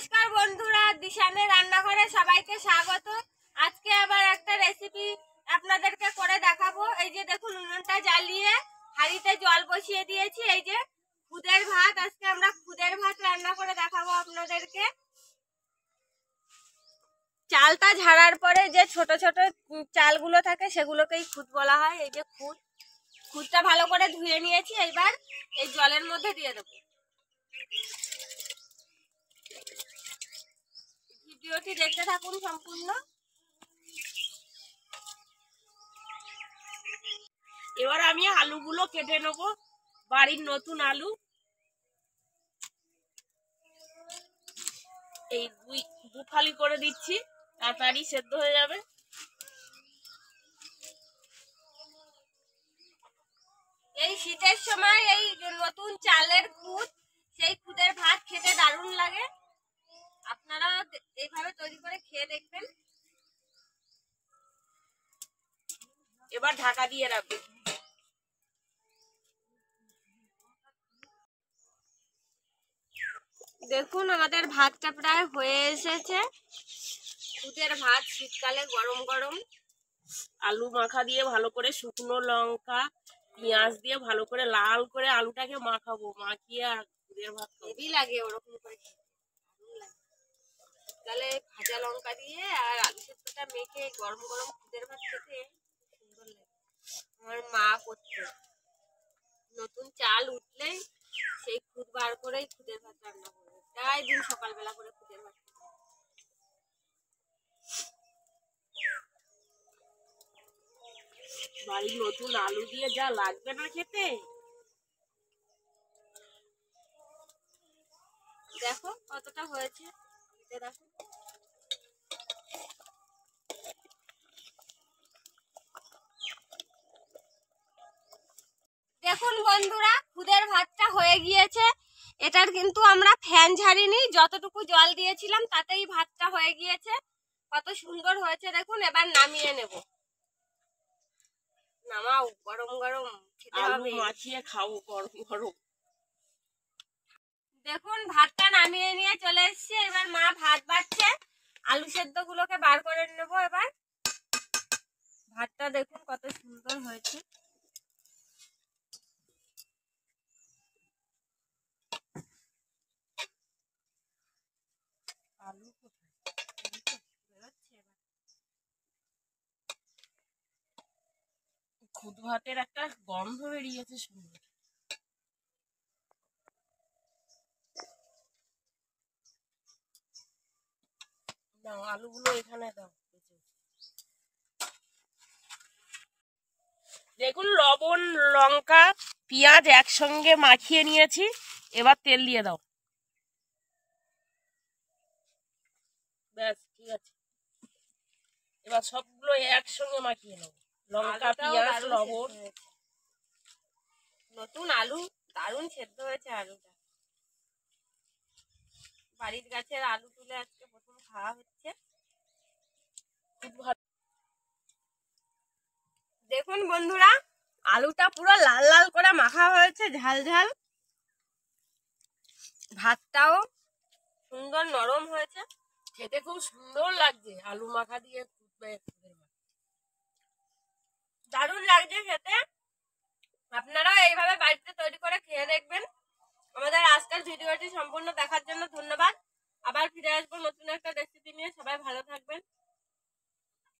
নমস্কার বন্ধুরা, দিশানের রান্নাঘরে সবাইকে স্বাগত। আজকে আবার একটা রেসিপি আপনাদেরকে করে দেখাবো। এই যে দেখুন, উনুনটা জ্বালিয়ে হাঁড়িতে জল বসিয়ে দিয়েছি। এই যে খুদের ভাত, আজকে আমরা খুদের ভাত রান্না করে দেখাবো আপনাদেরকে। চালটা ঝাড়ার পরে যে ছোট ছোট চালগুলো থাকে সেগুলোকেই খুদ বলা হয়। এই যে খুদটা ভালো করে ধুয়ে নিয়েছি, এইবার এই জলের মধ্যে দিয়ে দেবো। ভিডিওটি দেখতে থাকুন সম্পূর্ণ। এবার আমি আলুগুলো কেটে নেব, বাড়ির নতুন আলু। এই দু ফালি করে দিচ্ছি, তাড়াতাড়ি সেদ্ধ হয়ে যাবে। এই শীতের সময় এই নতুন চালের খুদ, সেই খুদের ভাত খেতে দারুণ লাগে। আপনারা এইভাবে তৈরি করে খেয়ে দেখবেন। এবার ঢাকা দিয়ে রাখবো। দেখুন, আমাদের ভাতটা প্রায় হয়ে এসেছে। খুদের ভাত শীতকালে গরম গরম। আলু মাখা দিয়ে ভালো করে শুকনো লঙ্কা পেঁয়াজ দিয়ে ভালো করে লাল করে আলুটাকে মাখাবো, মাখিয়ে আর খুদের ভাত হেভি লাগে ওরকম করে খেতে, দারুণ লাগে। শীতকালে ভাজা লঙ্কা দিয়ে আর আলু সেদ্ধটা মেখে গরম গরম খুদের ভাত খেতে সুন্দর লাগে। আমার মা করতো, নতুন চাল উঠলেই সেই খুদ বার করেই খুদের ভাত রান্না করবে। প্রায় দিন সকালবেলা করে খুদের ভাত। বাড়ির নতুন আলু দিয়ে যা লাগবে না খেতে। দেখো কতটা হয়েছে, দেখো। দেখুন বন্ধুরা, খুদের ভাতটা হয়ে গিয়েছে। এটার কিন্তু আমরা ফ্যান ঝাড়িনি, যতটুকু জল দিয়েছিলাম তাতেই ভাতটা হয়ে গিয়েছে। কত সুন্দর হয়েছে দেখুন। এবার নামিয়ে নেব। নামাও, গরম গরম খেতে আলু হবে। মাখিয়ে খাবো গরম গরম। দেখুন, ভাতটা নামিয়ে নিয়ে চলে এসেছি। এবার মা ভাত বাড়ছে, আলু সেদ্ধ গুলোকে বার করে নেব। এবার ভাতটা দেখুন কত সুন্দর হয়েছে। আলু খুদ ভাতের একটা গন্ধ বেরিয়েছে সুন্দর। দাও আলুগুলো এখানে দাও। দেখুন, লবণ লঙ্কা পেঁয়াজ একসঙ্গে মাখিয়ে নিয়েছি। এবার তেল দিয়ে দাও। ব্যাস, ঠিক আছে। এবার সবগুলো একসঙ্গে মাখিয়ে নাও, লঙ্কা পেঁয়াজ লবণ। নতুন আলু দারুণ সেদ্ধ হয়েছে। আলুটা বাড়ির গাছের আলু তুলে আজকে প্রথম খাওয়া হচ্ছে। দেখুন বন্ধুরা, আলুটা পুরো লাল লাল করে মাখা হয়েছে, ঝাল ঝাল। ভাতটাও সুন্দর নরম হয়েছে, খেতে খুব সুন্দর লাগছে। আলু মাখা দিয়ে দারুণ লাগছে খেতে। আপনারা এইভাবে বাড়িতে তৈরি করে খেয়ে দেখবেন। আমাদের আজকের ভিডিওটি সম্পূর্ণ দেখার জন্য ধন্যবাদ। আবার ফিরে আসবো নতুন একটা রেসিপি নিয়ে। সবাই ভালো থাকবেন।